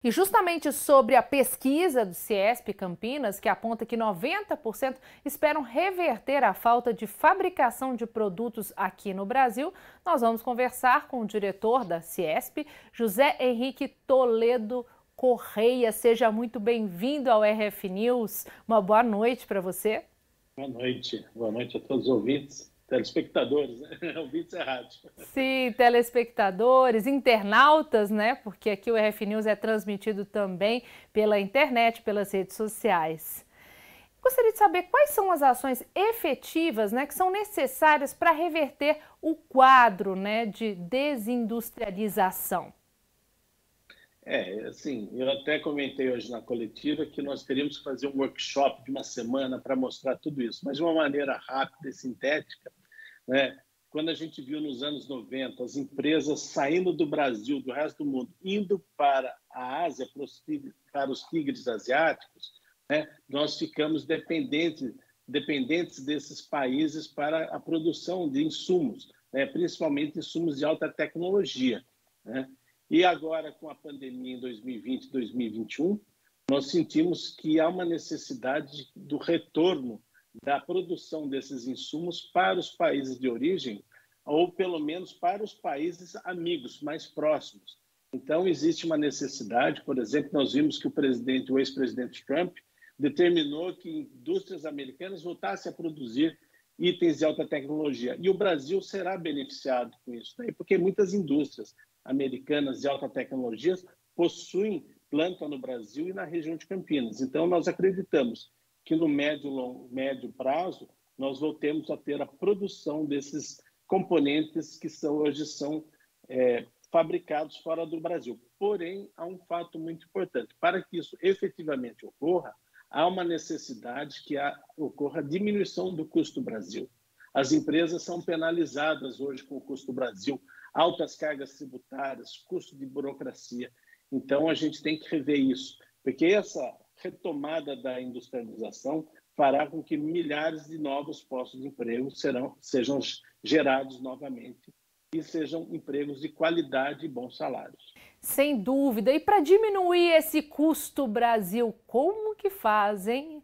E justamente sobre a pesquisa do CIESP Campinas, que aponta que 90% esperam reverter a falta de fabricação de produtos aqui no Brasil, nós vamos conversar com o diretor da CIESP, José Henrique Toledo Correia. Seja muito bem-vindo ao RF News. Uma boa noite para você. Boa noite a todos os ouvintes, telespectadores, né? Ouvintes é rádio. Sim, telespectadores, internautas, né? Porque aqui o RF News é transmitido também pela internet, pelas redes sociais. Gostaria de saber quais são as ações efetivas, né, que são necessárias para reverter o quadro, né, de desindustrialização. Assim, eu até comentei hoje na coletiva que nós teríamos que fazer um workshop de uma semana para mostrar tudo isso, mas de uma maneira rápida e sintética, né? Quando a gente viu nos anos 90 as empresas saindo do Brasil, do resto do mundo, indo para a Ásia, para os tigres asiáticos, né? Nós ficamos dependentes desses países para a produção de insumos, né? Principalmente insumos de alta tecnologia, né? E agora, com a pandemia em 2020 e 2021, nós sentimos que há uma necessidade do retorno da produção desses insumos para os países de origem, ou pelo menos para os países amigos, mais próximos. Então, existe uma necessidade, por exemplo, nós vimos que o ex-presidente Trump determinou que indústrias americanas voltassem a produzir itens de alta tecnologia. E o Brasil será beneficiado com isso, né? Porque muitas indústrias americanas de alta tecnologia possuem planta no Brasil e na região de Campinas. Então, nós acreditamos que no médio prazo nós voltemos a ter a produção desses componentes que hoje são fabricados fora do Brasil. Porém, há um fato muito importante. Para que isso efetivamente ocorra, há uma necessidade que ocorra a diminuição do custo Brasil. As empresas são penalizadas hoje com o custo Brasil, altas cargas tributárias, custo de burocracia. Então, a gente tem que rever isso, porque essa retomada da industrialização fará com que milhares de novos postos de emprego sejam gerados novamente e sejam empregos de qualidade e bons salários. Sem dúvida. E para diminuir esse custo Brasil, como que fazem?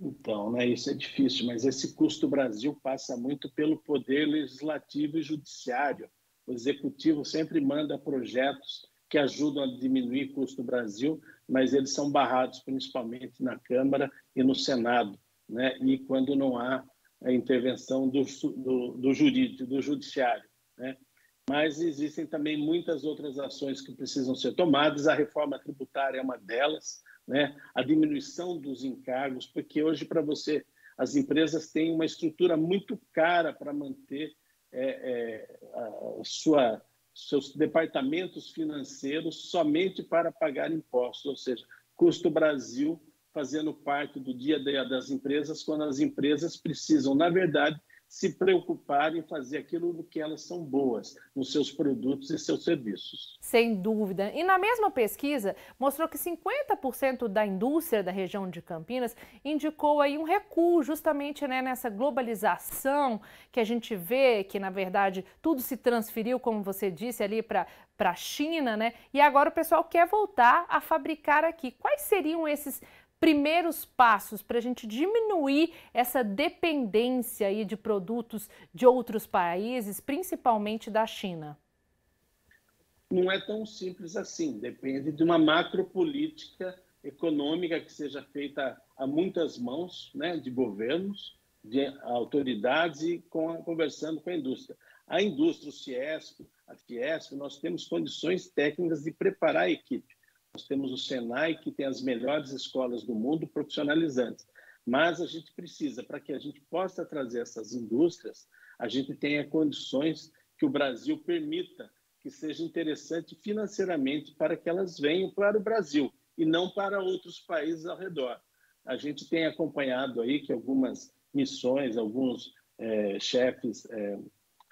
Então, né, isso é difícil, mas esse custo Brasil passa muito pelo poder legislativo e judiciário. O executivo sempre manda projetos que ajudam a diminuir o custo Brasil, mas eles são barrados principalmente na Câmara e no Senado, né? E quando não há a intervenção do judiciário, né? Mas existem também muitas outras ações que precisam ser tomadas. A reforma tributária é uma delas, né? A diminuição dos encargos, porque hoje as empresas têm uma estrutura muito cara para manter seus departamentos financeiros somente para pagar impostos, ou seja, custo Brasil fazendo parte do dia a dia das empresas, quando as empresas precisam, na verdade, se preocupar em fazer aquilo do que elas são boas, nos seus produtos e seus serviços. Sem dúvida. E na mesma pesquisa, mostrou que 50% da indústria da região de Campinas indicou aí um recuo justamente, né, nessa globalização que a gente vê que, na verdade, tudo se transferiu, como você disse, ali para a China, né? E agora o pessoal quer voltar a fabricar aqui. Quais seriam esses primeiros passos para a gente diminuir essa dependência aí de produtos de outros países, principalmente da China? Não é tão simples assim, depende de uma macropolítica econômica que seja feita a muitas mãos, né, de governos, de autoridades e conversando com a indústria. A indústria, o CIESP, a Fiesp, nós temos condições técnicas de preparar a equipe. Nós temos o Senai, que tem as melhores escolas do mundo profissionalizantes. Mas a gente precisa, para que a gente possa trazer essas indústrias, a gente tenha condições que o Brasil permita que seja interessante financeiramente para que elas venham para o Brasil e não para outros países ao redor. A gente tem acompanhado aí que algumas missões, alguns chefes,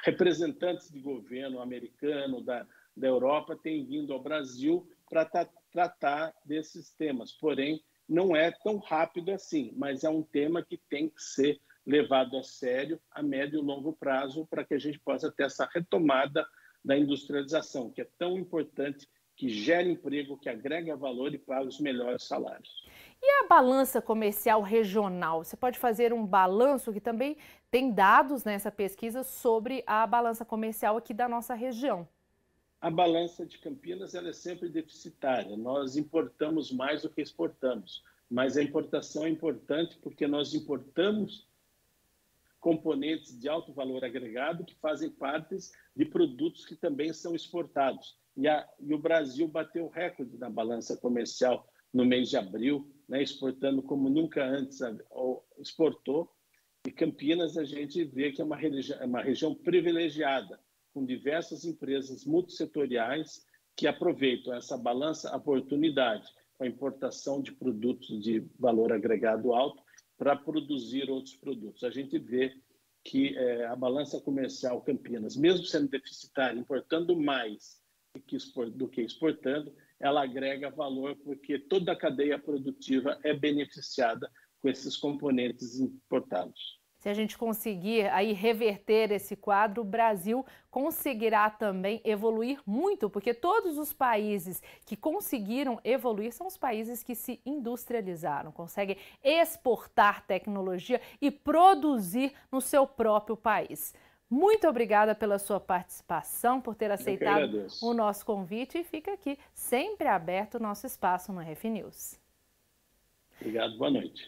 representantes de governo americano, da Europa, têm vindo ao Brasil para tratar desses temas. Porém, não é tão rápido assim, mas é um tema que tem que ser levado a sério a médio e longo prazo para que a gente possa ter essa retomada da industrialização, que é tão importante, que gera emprego, que agrega valor e paga os melhores salários. E a balança comercial regional? Você pode fazer um balanço, que também tem dados nessa pesquisa sobre a balança comercial aqui da nossa região. A balança de Campinas ela é sempre deficitária. Nós importamos mais do que exportamos, mas a importação é importante porque nós importamos componentes de alto valor agregado que fazem parte de produtos que também são exportados. E o Brasil bateu o recorde na balança comercial no mês de abril, né, exportando como nunca antes exportou. E Campinas a gente vê que é uma região privilegiada, com diversas empresas multissetoriais que aproveitam essa balança oportunidade com a importação de produtos de valor agregado alto para produzir outros produtos. A gente vê que a balança comercial Campinas, mesmo sendo deficitária, importando mais do que exportando, ela agrega valor porque toda a cadeia produtiva é beneficiada com esses componentes importados. Se a gente conseguir aí reverter esse quadro, o Brasil conseguirá também evoluir muito, porque todos os países que conseguiram evoluir são os países que se industrializaram, conseguem exportar tecnologia e produzir no seu próprio país. Muito obrigada pela sua participação, por ter aceitado o nosso convite, e fica aqui sempre aberto o nosso espaço no RF News. Obrigado, boa noite.